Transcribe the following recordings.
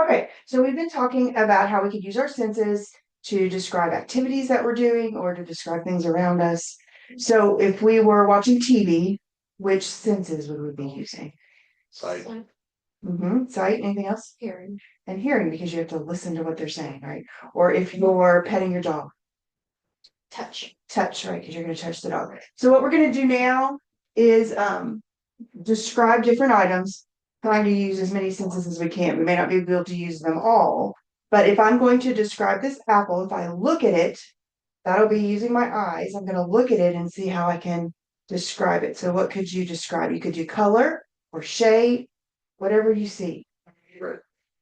Okay, so we've been talking about how we could use our senses to describe activities that we're doing or to describe things around us. So if we were watching TV, which senses would we be using? Sight. Sight, anything else? Hearing. And hearing, because you have to listen to what they're saying, right? Or if you're petting your dog. Touch. Touch, right, because you're going to touch the dog. So what we're going to do now is describe different items, trying to use as many senses as we can. We may not be able to use them all, but if I'm going to describe this apple, if I look at it, that'll be using my eyes. I'm going to look at it and see how I can describe it. So what could you describe? You could do color or shape, whatever you see. Red.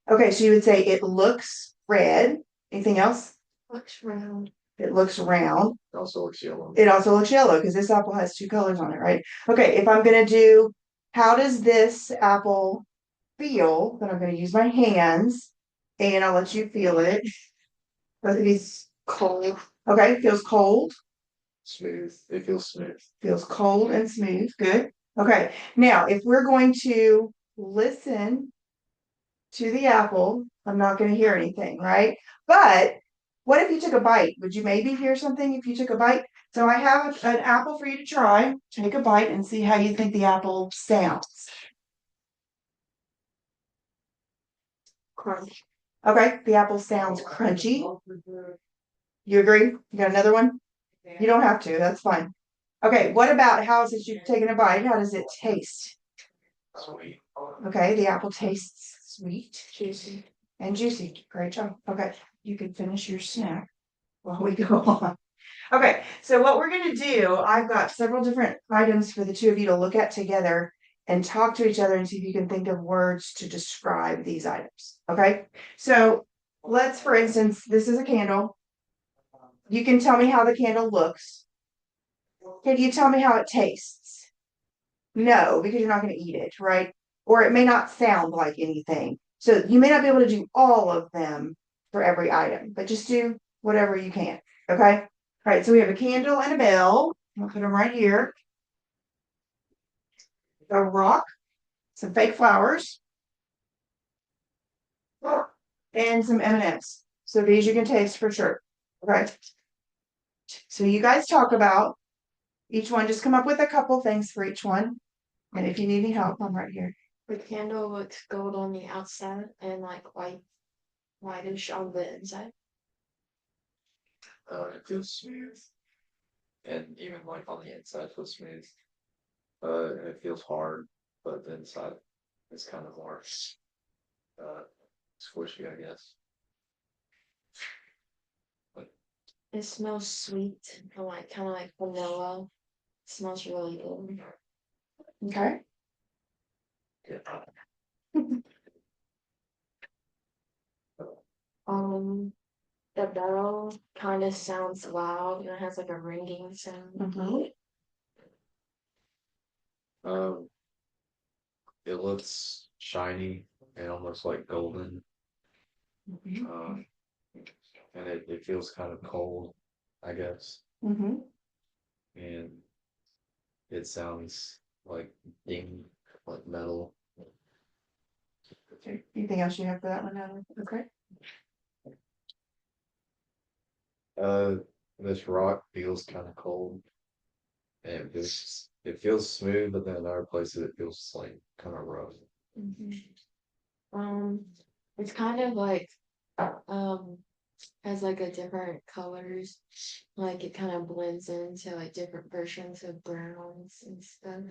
Okay, so you would say it looks red. Anything else? Looks round. It looks round. It also looks yellow. It also looks yellow because this apple has two colors on it, right? Okay, if I'm going to do, how does this apple feel? Then I'm going to use my hands and I'll let you feel it. Both of these Cold. okay, feels cold. Smooth. It feels smooth. Feels cold and smooth. Good. Okay, now if we're going to listen to the apple, I'm not going to hear anything, right? But what if you took a bite? Would you maybe hear something if you took a bite? So I have an apple for you to try. Take a bite and see how you think the apple sounds. Crunch. Okay, the apple sounds crunchy. You agree? You got another one? You don't have to, that's fine. Okay, what about how since you've taken a bite, how does it taste? Sweet. Okay, the apple tastes sweet Juicy. and juicy. Great job. Okay, you can finish your snack while we go on. Okay, so what we're going to do, I've got several different items for the two of you to look at together and talk to each other and see if you can think of words to describe these items. Okay, so let's, for instance, this is a candle. You can tell me how the candle looks. Can you tell me how it tastes? No, because you're not going to eat it, right? Or it may not sound like anything. So you may not be able to do all of them for every item, but just do whatever you can. Okay. All right. So we have a candle and a bell. I'll put them right here. A rock, some fake flowers, and some M&Ms. So these you can taste for sure. Okay. So you guys talk about each one. Just come up with a couple things for each one. And if you need any help, I'm right here. The candle looks gold on the outside and like whitish on the inside. It feels smooth. And even like on the inside feels smooth. It feels hard, but the inside is kind of more squishy, I guess. It smells sweet and like kind of like vanilla. It smells really good. Okay. Yeah. The bell kind of sounds loud and it has like a ringing sound. Um, it looks shiny and almost like golden. Um, and it feels kind of cold, I guess. Mm-hmm. And it sounds like ding, like metal. Okay. Anything else you have for that one, Natalie? Okay. Uh, this rock feels kind of cold. And it feels smooth, but then in other places it feels like kind of rough. Um, it's kind of like um has like a different colors, like it kind of blends into like different versions of browns and stuff.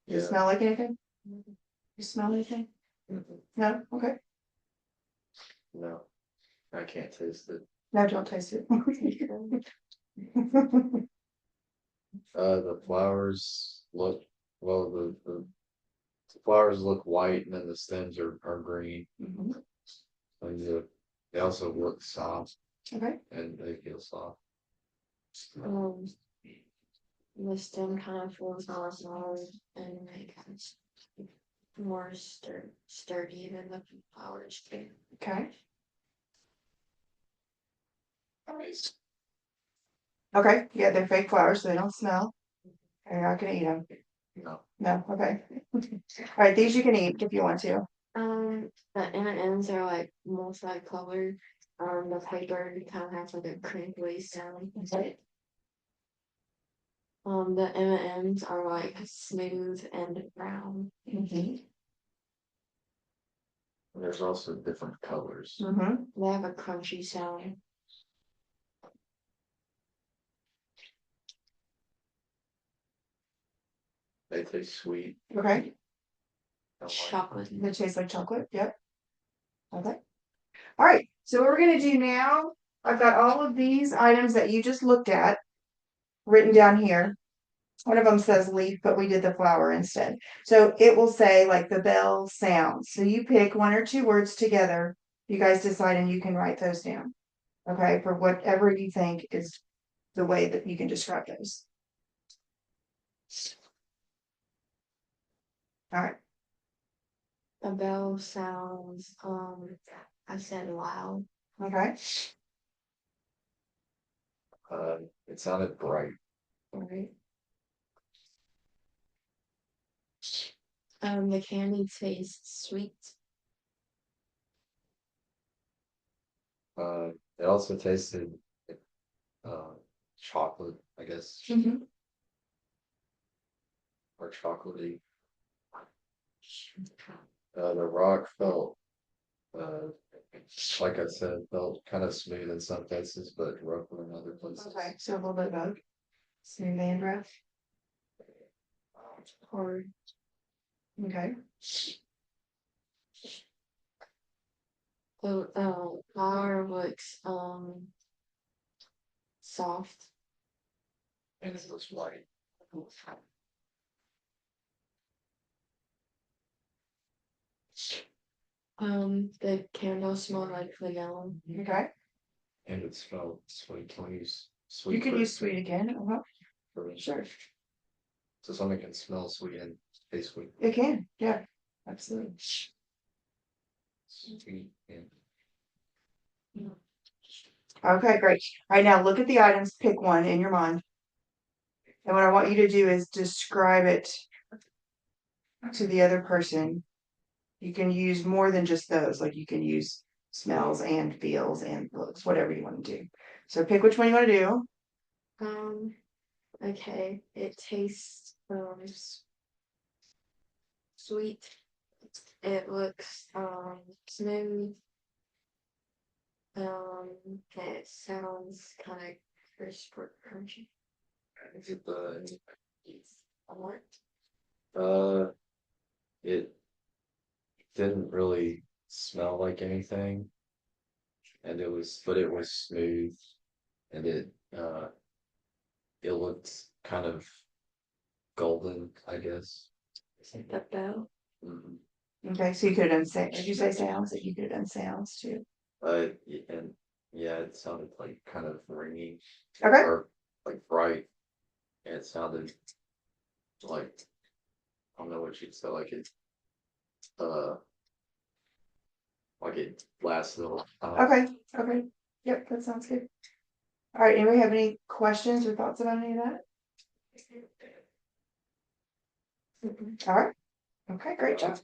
You Yeah. smell like anything? You smell anything? Mhm. No? Okay. No, I can't taste it. No, don't taste it. The flowers look well. The flowers look white, and then the stems are green. Mhm. And they also look soft, Okay. and they feel soft. Um, the stem kind of feels more solid and like more sturdy than the flowers do. Okay. Okay. Yeah, they're fake flowers, so they don't smell. And you're not gonna eat them. No. No, okay. All right, these you can eat if you want to. The M&Ms are like multicolored. The paper kind of has like a crinkly sound. The M&Ms are like smooth and brown. There's also different colors. Mm-hmm. They have a crunchy sound. They taste sweet. Okay, I like- Chocolate. they taste like chocolate, yep. Okay. All right, so what we're gonna do now, I've got all of these items that you just looked at written down here. One of them says leaf, but we did the flower instead. So it will say like the bell sounds. So you pick one or two words together. You guys decide and you can write those down. Okay, for whatever you think is the way that you can describe those. All right. The bell sounds, I said loud. Okay. It sounded bright. All right. The candy tastes sweet. It also tasted chocolate, I guess, Mhm. or chocolatey. The rock felt, uh, like I said, felt kind of smooth in some places, but rough in other places. Okay, so a little bit of both. Smooth and rough. Or Okay. the flower looks soft. And it was white. The candle smell like vanilla. Okay. And it smelled sweet. Can we use You sweet? can for- use sweet again. for me? Sure. So something can smell sweet and taste sweet. It can. Yeah. Absolutely. Sweet and Okay, great. All right, now look at the items, pick one in your mind. And what I want you to do is describe it to the other person. You can use more than just those, like you can use smells and feels and looks, whatever you want to do. So pick which one you want to do. Okay. It tastes sweet. It looks smooth. It sounds kind of crisp or crunchy. is it the I want. it didn't really smell like anything. And it was smooth and it looked kind of golden, I guess. Is it the bell? Mhm. Okay, so you could have done did you say sounds? You could have done sounds too. And yeah, it sounded like kind of ringing Okay. or like bright. And it sounded like I don't know what you'd say, uh like it lasted a long time. Okay. Okay. Yep, that sounds good. All right, anybody have any questions or thoughts about any of that? All right. Okay, great job.